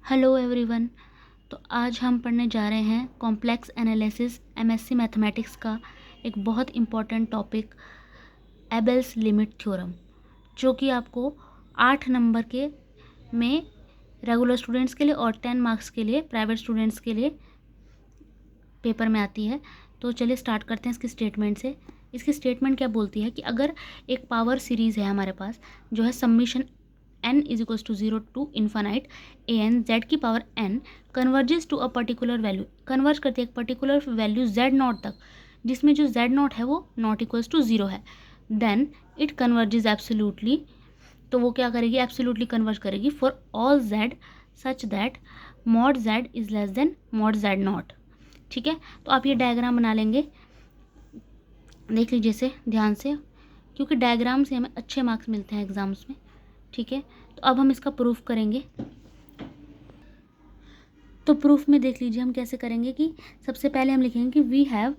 Hello everyone. तो आज हम पढ़ने जा रहे हैं कॉम्प्लेक्स एनालिसिस एमएससी मैथमेटिक्स का एक बहुत इम्पॉर्टेंट टॉपिक एबेल्स लिमिट थ्योरम, जो कि आपको 8 नंबर के में रेगुलर स्टूडेंट्स के लिए और 10 मार्क्स के लिए प्राइवेट स्टूडेंट्स के लिए पेपर में आती है। तो चलिए स्टार्ट करते हैं इसकी स्टेटमेंट से। इसकी स्टेटमेंट क्या बोलती है कि अगर एक पावर सीरीज़ है हमारे पास जो है summation n is equals to 0 to infinite a n z की power n converges to a particular value, converge करती है एक पर्टिकुलर वैल्यू z नॉट तक, जिसमें जो z नॉट है वो नॉट इक्वल्स टू 0 है, देन इट कन्वर्जेस एब्सोल्युटली। तो वो क्या करेगी? एब्सोल्युटली कन्वर्ज करेगी for all z such that mod z is less than mod z not. ठीक है, तो आप ये डायग्राम बना लेंगे, देख लीजिए इसे ध्यान से, क्योंकि डायग्राम से हमें अच्छे मार्क्स मिलते हैं एग्जाम्स में। ठीक है, तो अब हम इसका प्रूफ करेंगे। तो प्रूफ में देख लीजिए हम कैसे करेंगे कि सबसे पहले हम लिखेंगे कि we have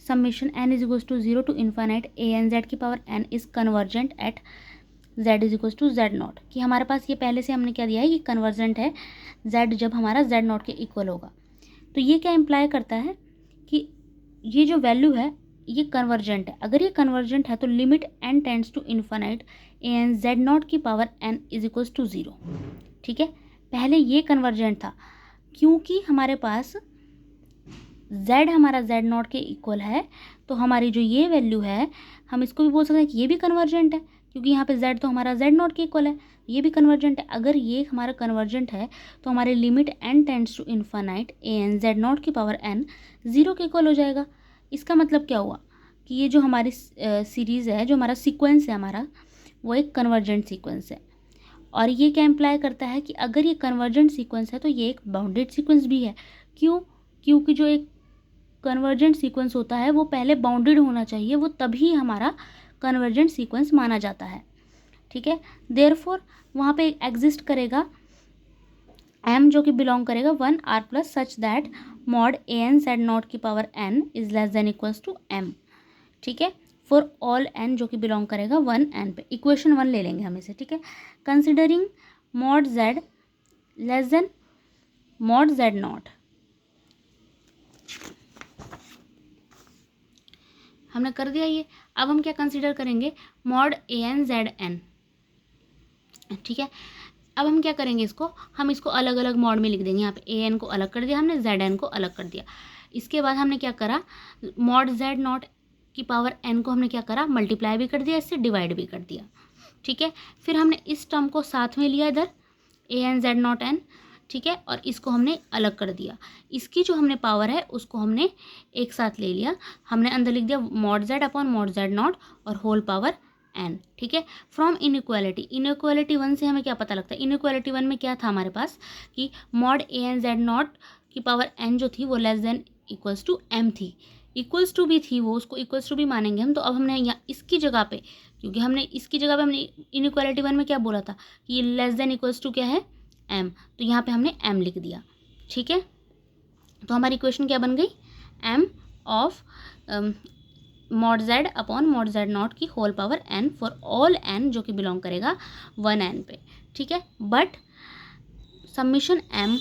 summation n is equals to 0 to infinite a n z की power n is convergent at z is equals to z naught, कि हमारे पास ये पहले से हमने क्या दिया है कि कन्वर्जेंट है z जब हमारा z नॉट के इक्वल होगा। तो ये क्या इम्प्लाई करता है कि ये जो वैल्यू है ये कन्वर्जेंट है। अगर ये कन्वर्जेंट है तो limit n tends to infinite a n z naught की power n is equals to 0। ठीक है, पहले ये कन्वर्जेंट था क्योंकि हमारे पास z हमारा z नॉट के इक्वल है, तो हमारी जो ये वैल्यू है हम इसको भी बोल सकते हैं कि ये भी कन्वर्जेंट है, क्योंकि यहाँ पे z तो हमारा z नॉट के इक्वल है, ये भी कन्वर्जेंट है। अगर ये हमारा कन्वर्जेंट है तो हमारे limit n tends to infinite a n z naught की पावर n 0 के इक्वल हो जाएगा। इसका मतलब क्या हुआ कि ये जो हमारी सीरीज़ है, जो हमारा सीक्वेंस है हमारा, वो एक कन्वर्जेंट सीक्वेंस है। और ये क्या इम्प्लाई करता है कि अगर ये कन्वर्जेंट सीक्वेंस है तो ये एक बाउंडेड सीक्वेंस भी है। क्यों? क्योंकि जो एक कन्वर्जेंट सीक्वेंस होता है वो पहले बाउंडेड होना चाहिए, वो तभी हमारा कन्वर्जेंट सीक्वेंस माना जाता है। ठीक है, देयरफॉर वहाँ पे एग्जिस्ट करेगा m जो कि बिलोंग करेगा 1 r plus such that mod a n z naught की power n is less than equals to m। ठीक है, फॉर ऑल n जो कि बिलोंग करेगा 1 n पे। इक्वेशन 1 ले लेंगे हम इसे। ठीक है, considering mod z less than mod z not, हमने कर दिया ये। अब हम क्या कंसिडर करेंगे? Mod a n Z N. ठीक है, अब हम क्या करेंगे? हम इसको अलग अलग मॉड में लिख देंगे। यहाँ पे ए एन को अलग कर दिया हमने, जेड एन को अलग कर दिया। इसके बाद हमने क्या करा? मॉड जेड नॉट की पावर एन को हमने क्या करा? मल्टीप्लाई भी कर दिया, इससे डिवाइड भी कर दिया। ठीक है, फिर हमने इस टर्म को साथ में लिया इधर, ए एन जेड नॉट एन। ठीक है, और इसको हमने अलग कर दिया। इसकी जो हमने पावर है उसको हमने एक साथ ले लिया, हमने अंदर लिख दिया mod z upon mod z not और होल पावर n। ठीक है, फ्रॉम इनइक्वालिटी, इनइक्वालिटी 1 से हमें क्या पता लगता है? इनइक्वालिटी 1 में क्या था हमारे पास कि mod a n z naught की पावर n जो थी वो less than equals to m थी, इक्वल्स टू भी थी वो, उसको इक्वल्स टू भी मानेंगे हम। तो अब हमने यहाँ इसकी जगह पे, क्योंकि हमने इसकी जगह पे हमने इनइक्वालिटी 1 में क्या बोला था कि लेस देन इक्वल्स टू क्या है? m, तो यहाँ पे हमने m लिख दिया। ठीक है, तो हमारी इक्वेशन क्या बन गई? m of mod z upon mod z naught की whole power n for all n जो कि बिलोंग करेगा 1 n पे। ठीक है, but summation m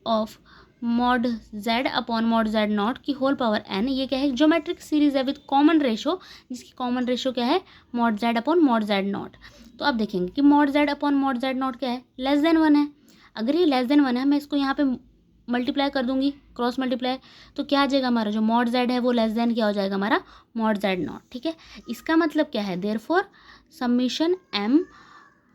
of mod z upon mod z naught की होल पावर n, ये क्या है? ज्योमेट्रिक सीरीज है विद कॉमन रेशो, जिसकी कॉमन रेशो क्या है? Mod z upon mod z naught. तो अब देखेंगे कि mod z upon mod z not क्या है? लेस देन 1 है। अगर ये लेस देन 1 है, मैं इसको यहाँ पे मल्टीप्लाई कर दूंगी, क्रॉस मल्टीप्लाई, तो क्या आ जाएगा? हमारा जो मॉड जेड है वो लेस देन क्या हो जाएगा? हमारा मॉड जेड नॉट। ठीक है, इसका मतलब क्या है? Therefore summation m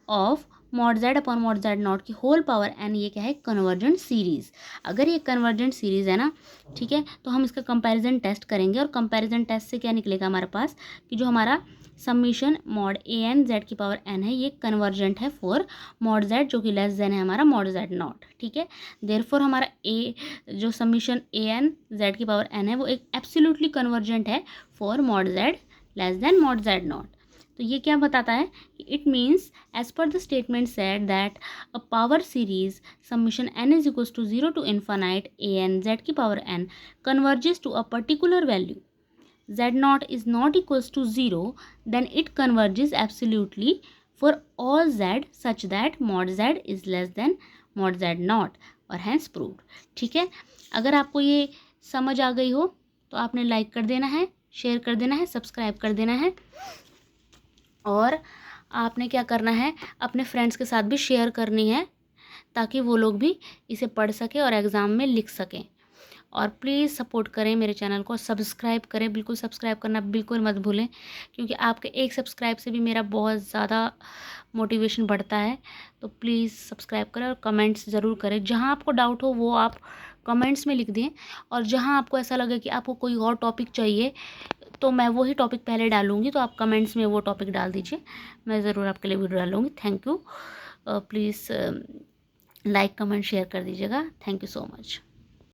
of mod z upon mod z naught की होल पावर n, ये क्या है? Convergent series. अगर ये कन्वर्जेंट सीरीज़ है ना, ठीक है, तो हम इसका कंपैरिजन टेस्ट करेंगे, और कंपैरिजन टेस्ट से क्या निकलेगा हमारे पास कि जो हमारा summation mod a n z की पावर n है ये कन्वर्जेंट है फॉर मॉड जेड जो कि लेस देन है हमारा मॉड जेड नॉट। ठीक है, देयरफॉर हमारा जो समीशन ए एन जेड की पावर n है वो एक एब्सोल्युटली कन्वर्जेंट है for mod z less than mod z naught. तो ये क्या बताता है कि it means as per the statement said that a power series summation n is equals to 0 to infinite a n z की power n converges to a particular value z naught is not equals to 0, then it converges absolutely for all z such that mod z is less than mod z not और hence proved. ठीक है, अगर आपको ये समझ आ गई हो तो आपने लाइक कर देना है, शेयर कर देना है, सब्सक्राइब कर देना है, और आपने क्या करना है, अपने फ्रेंड्स के साथ भी शेयर करनी है ताकि वो लोग भी इसे पढ़ सकें और एग्ज़ाम में लिख सकें। और प्लीज़ सपोर्ट करें मेरे चैनल को, सब्सक्राइब करें, बिल्कुल सब्सक्राइब करना बिल्कुल मत भूलें, क्योंकि आपके एक सब्सक्राइब से भी मेरा बहुत ज़्यादा मोटिवेशन बढ़ता है। तो प्लीज़ सब्सक्राइब करें और कमेंट्स ज़रूर करें। जहाँ आपको डाउट हो वो आप कमेंट्स में लिख दें, और जहाँ आपको ऐसा लगे कि आपको कोई और टॉपिक चाहिए तो मैं वही टॉपिक पहले डालूँगी, तो आप कमेंट्स में वो टॉपिक डाल दीजिए, मैं ज़रूर आपके लिए वीडियो डालूँगी। Thank you. Please like comment share कर दीजिएगा। Thank you so much.